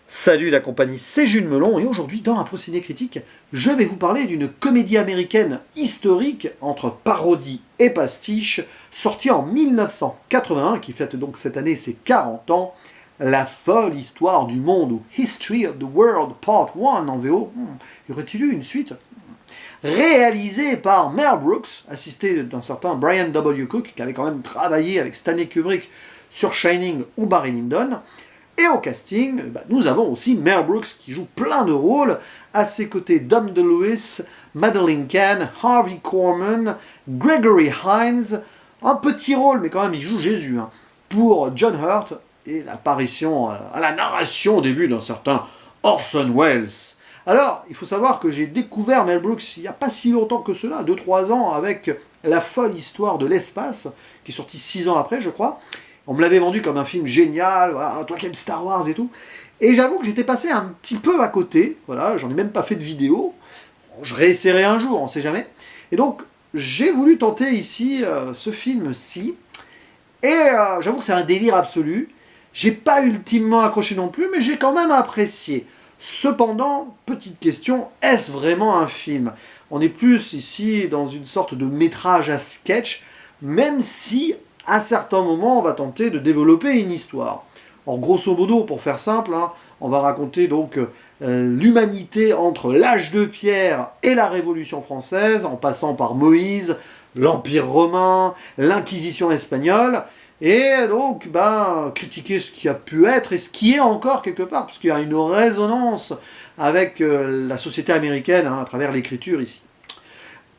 Salut la compagnie, c'est Jules Melon et aujourd'hui dans Ciné Critique, je vais vous parler d'une comédie américaine historique entre parodie et pastiche, sortie en 1981, qui fête donc cette année ses 40 ans, La folle histoire du monde, ou History of the World Part 1 en VO. Y aurait-il eu une suite? Réalisée par Mel Brooks, assisté d'un certain Brian W. Cook, qui avait quand même travaillé avec Stanley Kubrick sur Shining ou Barry Lyndon. Et au casting, nous avons aussi Mel Brooks qui joue plein de rôles. À ses côtés, Dom DeLuise, Madeleine Kahn, Harvey Korman, Gregory Hines. Un petit rôle, mais quand même il joue Jésus, pour John Hurt. Et l'apparition à la narration au début d'un certain Orson Welles. Alors, il faut savoir que j'ai découvert Mel Brooks il n'y a pas si longtemps que cela, 2-3 ans, avec La folle histoire de l'espace, qui est sorti 6 ans après, je crois. On me l'avait vendu comme un film génial, voilà, toi qui aimes Star Wars et tout. Et j'avoue que j'étais passé un petit peu à côté, voilà, j'en ai même pas fait de vidéo. Je réessayerai un jour, on sait jamais. Et donc, j'ai voulu tenter ici ce film-ci. Et j'avoue que c'est un délire absolu. J'ai pas ultimement accroché non plus, mais j'ai quand même apprécié. Cependant, petite question, est-ce vraiment un film? On est plus ici dans une sorte de métrage à sketch, même si à certains moments, on va tenter de développer une histoire. Alors, grosso modo, pour faire simple, on va raconter donc l'humanité entre l'âge de pierre et la Révolution française, en passant par Moïse, l'Empire romain, l'Inquisition espagnole, et donc critiquer ce qui a pu être et ce qui est encore quelque part, parce qu'il y a une résonance avec la société américaine à travers l'écriture ici.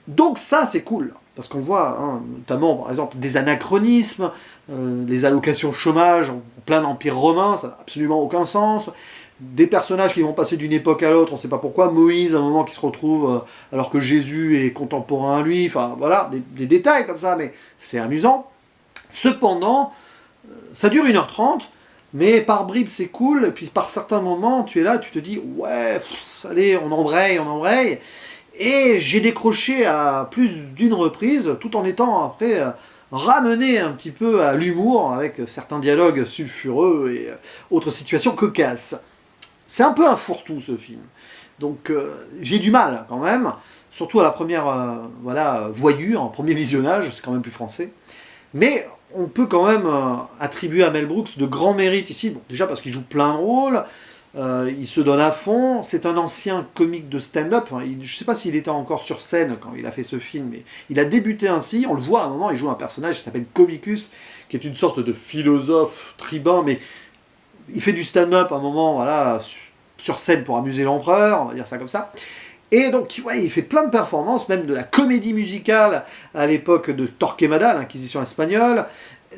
Donc ça, c'est cool, parce qu'on voit notamment, par exemple, des anachronismes, les allocations chômage en plein empire romain, ça n'a absolument aucun sens, des personnages qui vont passer d'une époque à l'autre, on ne sait pas pourquoi, Moïse, à un moment qui se retrouve alors que Jésus est contemporain à lui, enfin voilà, des détails comme ça, mais c'est amusant. Cependant, ça dure 1h30, mais par bribes c'est cool, et puis par certains moments, tu es là, tu te dis, ouais, allez, on embraye, et j'ai décroché à plus d'une reprise, tout en étant après ramené un petit peu à l'humour, avec certains dialogues sulfureux et autres situations cocasses. C'est un peu un fourre-tout ce film. Donc j'ai du mal quand même, surtout à la première voyure, en premier visionnage, c'est quand même plus français. Mais on peut quand même attribuer à Mel Brooks de grands mérites ici, bon, déjà parce qu'il joue plein de rôles, il se donne à fond, c'est un ancien comique de stand-up, je ne sais pas s'il était encore sur scène quand il a fait ce film, mais il a débuté ainsi, on le voit à un moment, il joue un personnage qui s'appelle Comicus, qui est une sorte de philosophe tribun, mais il fait du stand-up à un moment, voilà, sur scène pour amuser l'empereur, on va dire ça comme ça. Et donc, ouais, il fait plein de performances, même de la comédie musicale à l'époque de Torquemada, l'Inquisition espagnole.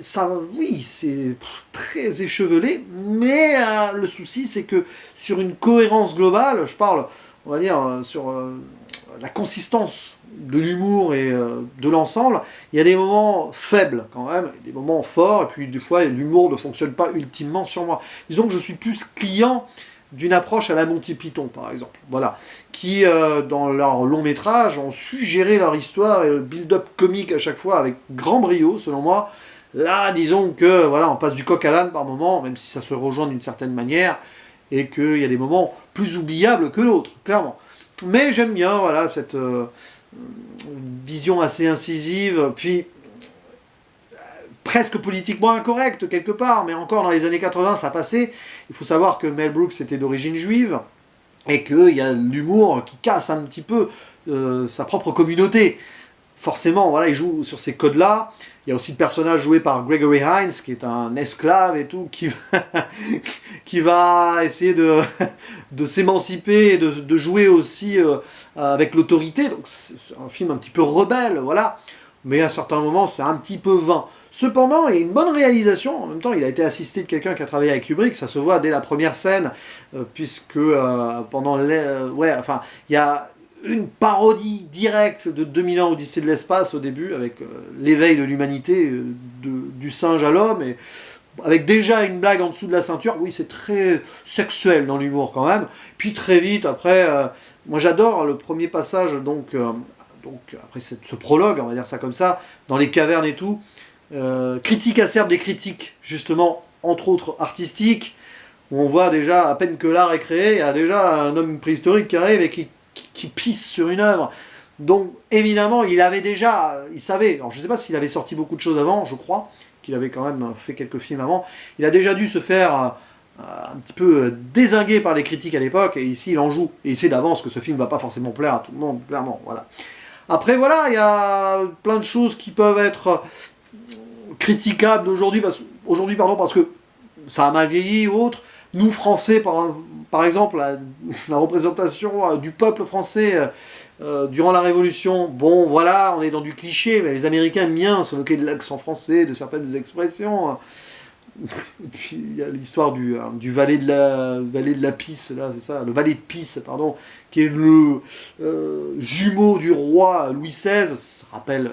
Ça, oui, c'est très échevelé, mais le souci, c'est que sur une cohérence globale, je parle, on va dire, sur la consistance de l'humour et de l'ensemble, il y a des moments faibles quand même, des moments forts, et puis des fois, l'humour ne fonctionne pas ultimement sur moi. Disons que je suis plus client d'une approche à la Monty Python, par exemple, voilà, qui, dans leur long métrage, ont su gérer leur histoire et le build-up comique à chaque fois avec grand brio, selon moi. Là, disons que, voilà, on passe du coq à l'âne par moment, même si ça se rejoint d'une certaine manière, et qu'il y a des moments plus oubliables que l'autre, clairement. Mais j'aime bien, voilà, cette vision assez incisive, puis presque politiquement incorrecte quelque part, mais encore dans les années 80 ça passait. Il faut savoir que Mel Brooks était d'origine juive, et qu'il y a l'humour qui casse un petit peu sa propre communauté. Forcément, voilà, il joue sur ces codes-là. Il y a aussi le personnage joué par Gregory Hines, qui est un esclave et tout, qui va essayer de s'émanciper et de jouer aussi avec l'autorité. Donc c'est un film un petit peu rebelle, voilà. Mais à certains moments, c'est un petit peu vain. Cependant, il y a une bonne réalisation. En même temps, il a été assisté de quelqu'un qui a travaillé avec Kubrick. Ça se voit dès la première scène, puisque pendant il y a une parodie directe de 2000 ans Odyssée de l'espace au début, avec l'éveil de l'humanité, du singe à l'homme, et avec déjà une blague en dessous de la ceinture. Oui, c'est très sexuel dans l'humour quand même. Puis très vite, après, moi j'adore le premier passage, donc après ce prologue, on va dire ça comme ça, dans les cavernes et tout, critique acerbe des critiques, justement, entre autres artistiques, où on voit déjà, à peine que l'art est créé, il y a déjà un homme préhistorique qui arrive et qui pisse sur une œuvre. Donc évidemment, il avait déjà, il savait, alors je ne sais pas s'il avait sorti beaucoup de choses avant, je crois, qu'il avait quand même fait quelques films avant, il a déjà dû se faire un petit peu dézinguer par les critiques à l'époque, et ici il en joue, et il sait d'avance que ce film ne va pas forcément plaire à tout le monde, clairement, voilà. Après voilà, il y a plein de choses qui peuvent être critiquables aujourd'hui, parce que ça a mal vieilli ou autre. Nous, Français, par exemple, la représentation du peuple français durant la Révolution, bon, voilà, on est dans du cliché, mais les Américains aiment bien se moquer de l'accent français, de certaines expressions. Et puis, il y a l'histoire du valet de la Pisse, là, c'est ça, le valet de Pisse, pardon, qui est le jumeau du roi Louis XVI, ça rappelle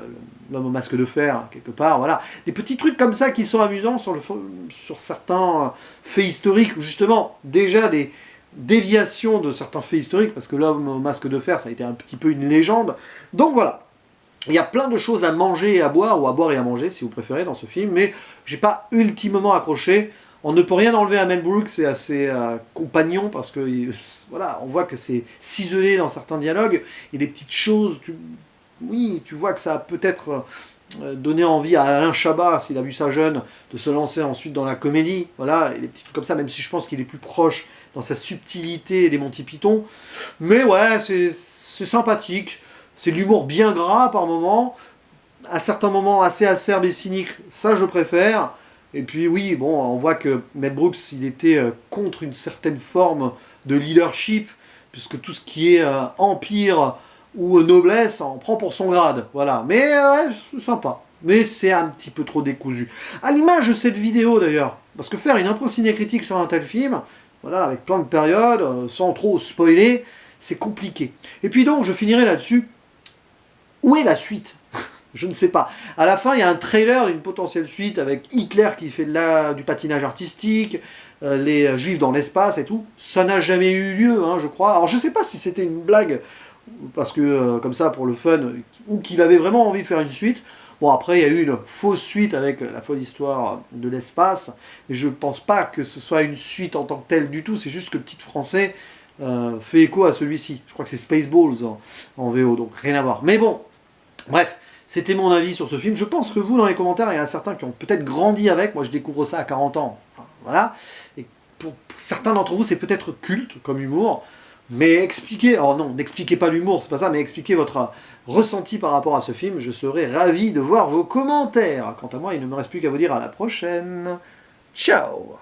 l'homme au masque de fer, quelque part, voilà. Des petits trucs comme ça qui sont amusants sur certains faits historiques, où justement, déjà des déviations de certains faits historiques, parce que l'homme au masque de fer, ça a été un petit peu une légende. Donc voilà. Il y a plein de choses à manger et à boire, ou à boire et à manger, si vous préférez, dans ce film, mais j'ai pas ultimement accroché. On ne peut rien enlever à Mel Brooks et à ses compagnons, parce que voilà, on voit que c'est ciselé dans certains dialogues, et des petites choses, oui, tu vois que ça a peut-être donné envie à Alain Chabat, s'il a vu ça jeune, de se lancer ensuite dans la comédie, voilà, et des petits trucs comme ça, même si je pense qu'il est plus proche dans sa subtilité des Monty Python. Mais ouais, c'est sympathique. C'est de l'humour bien gras par moments, à certains moments assez acerbe et cynique, ça je préfère. Et puis oui, bon, on voit que Mel Brooks, il était contre une certaine forme de leadership, puisque tout ce qui est empire ou noblesse, on prend pour son grade, voilà. Mais ouais, c'est sympa. Mais c'est un petit peu trop décousu. À l'image de cette vidéo d'ailleurs, parce que faire une impro ciné-critique sur un tel film, voilà, avec plein de périodes, sans trop spoiler, c'est compliqué. Et puis donc, je finirai là-dessus. Où est la suite? Je ne sais pas. À la fin, il y a un trailer d'une potentielle suite avec Hitler qui fait du patinage artistique, les Juifs dans l'espace et tout. Ça n'a jamais eu lieu, hein, je crois. Alors je ne sais pas si c'était une blague, parce que comme ça, pour le fun, ou qu'il avait vraiment envie de faire une suite. Bon, après, il y a eu une fausse suite avec la folle histoire de l'espace, mais je ne pense pas que ce soit une suite en tant que telle du tout. C'est juste que le titre français fait écho à celui-ci. Je crois que c'est Spaceballs en VO, donc rien à voir. Mais bon, bref, c'était mon avis sur ce film. Je pense que vous, dans les commentaires, il y en a certains qui ont peut-être grandi avec. Moi, je découvre ça à 40 ans. Voilà. Et pour certains d'entre vous, c'est peut-être culte comme humour. Mais expliquez, alors non, n'expliquez pas l'humour, c'est pas ça, mais expliquez votre ressenti par rapport à ce film. Je serai ravi de voir vos commentaires. Quant à moi, il ne me reste plus qu'à vous dire à la prochaine. Ciao!